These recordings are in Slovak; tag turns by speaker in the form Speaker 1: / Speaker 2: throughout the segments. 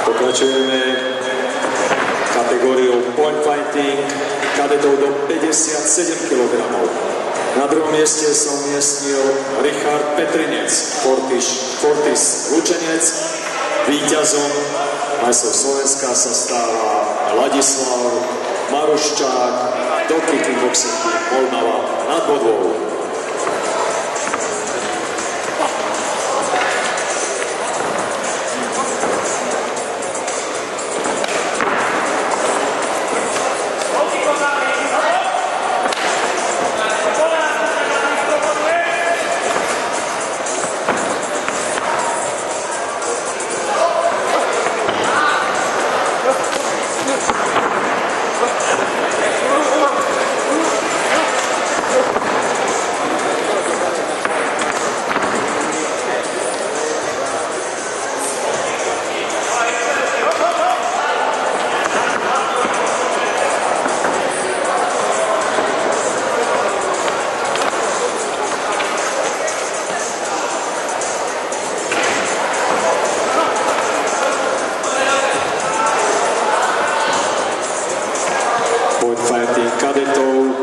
Speaker 1: Pokračujeme kategóriou point fighting kadetov do 57 kg. Na druhom mieste sa umiestnil Richard Petrinec, Fortis Lučenec. Víťazom majstrov Slovenska sa stáva Ladislav Maruščák, Doky Kickboxing Moldava nad Bodvou. Kadetov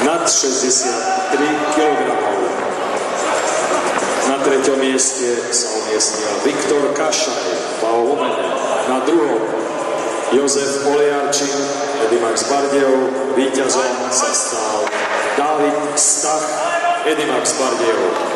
Speaker 1: nad 63 kg. Na treťom mieste sa umiestnil Viktor Kašaj, Paolo Humene. Na druhom Jozef Poliarčín, Edimax Bardejov. Víťazom sa stal David Stach, Edimax Bardejov.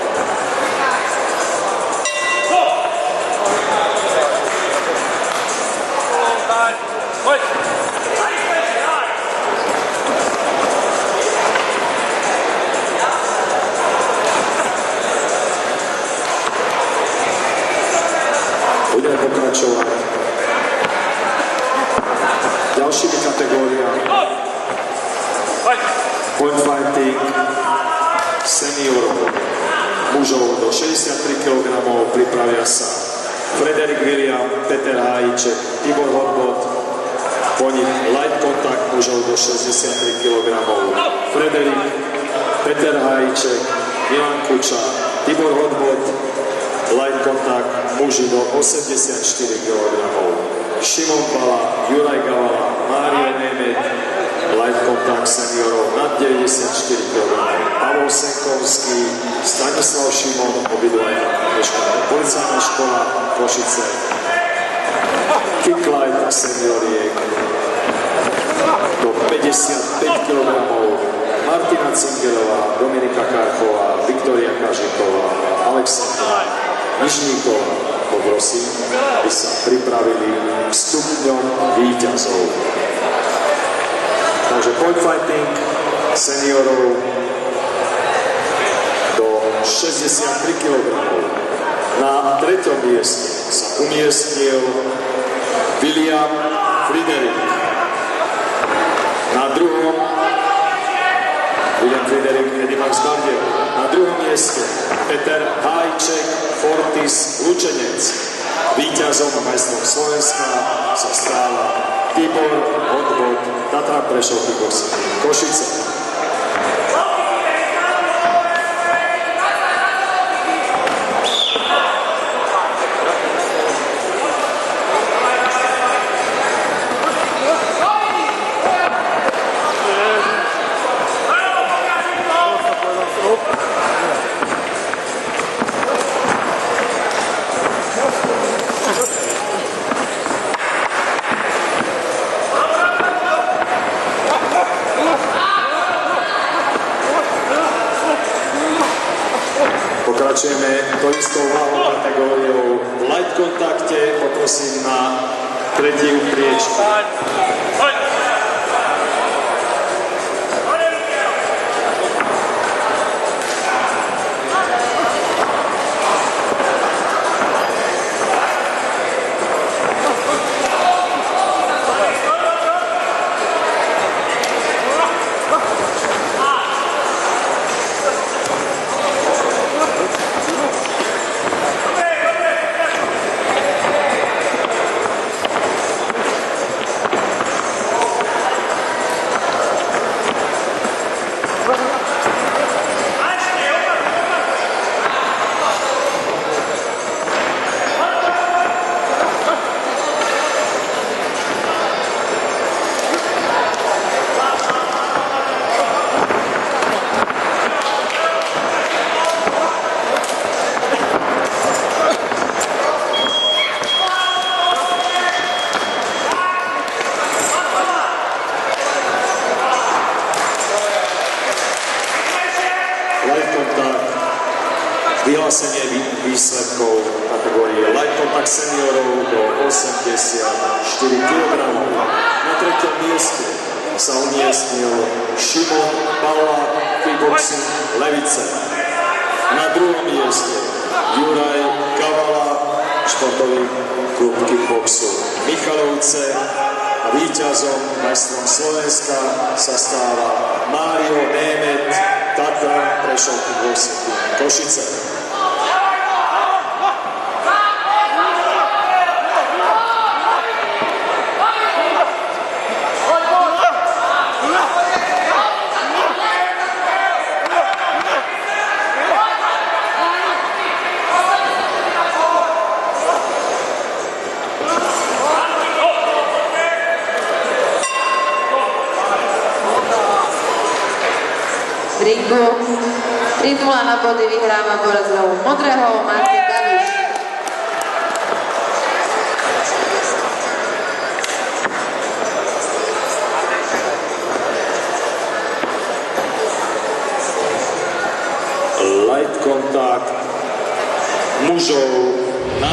Speaker 1: Budeme pokračovať ďalšími kategóriami. Point fighting seniorov. Mužov do 63 kg pripravia sa Frederik William, Peter Hájček, Tibor Hodbot. Po nich light contact mužov do 63 kg. Frederik, Peter Hájček, Milan Kuča, Tibor Hodbot. Light contact muži do 84 kg. Šimon Bala, Juraj Gavala, Mário Nemet. Light contact seniorov nad 94 kg. Pavol Senkovský, Stanislav Šimon, obidvaja policajná škola Košice. Kick light senioriek do 55 kg. Martina Cingerová, Dominika Karchová, Viktoria Kažíková, Alexandra Nižníková. Poprosím, aby sa pripravili k stupňom víťazov. Takže point fighting seniorov do 63 kg. Na treťom mieste sa umiestnil William Friedrich. Na druhom William Friedrich, Edimax Bardejov. Na druhom mieste Peter Hájček, Fortis Lučenec. Víťazom a majstrom Slovenska sa stáva Tibor Hodbot, Tatra Prešov Kickboxing Košice. Pokračujeme to istou váhovou kategóriou v light kontakte. Poprosím na tretiu priečku. výsledkov kategórie Light Contact seniorov do 84 kg. Na treťom mieste sa umiestnil Šimon Balla, kickboxing Levice. Na druhom mieste Juraj Kavala, športový klub kickboxu Michalovce. A víťazom, majstrom Slovenska sa stáva Mário Német, Tatran, Prešov kickboxing Košice.
Speaker 2: Ringu 3-0 na body vyhráva borec modrého Martin Gaviš.
Speaker 1: Light Contact mužov na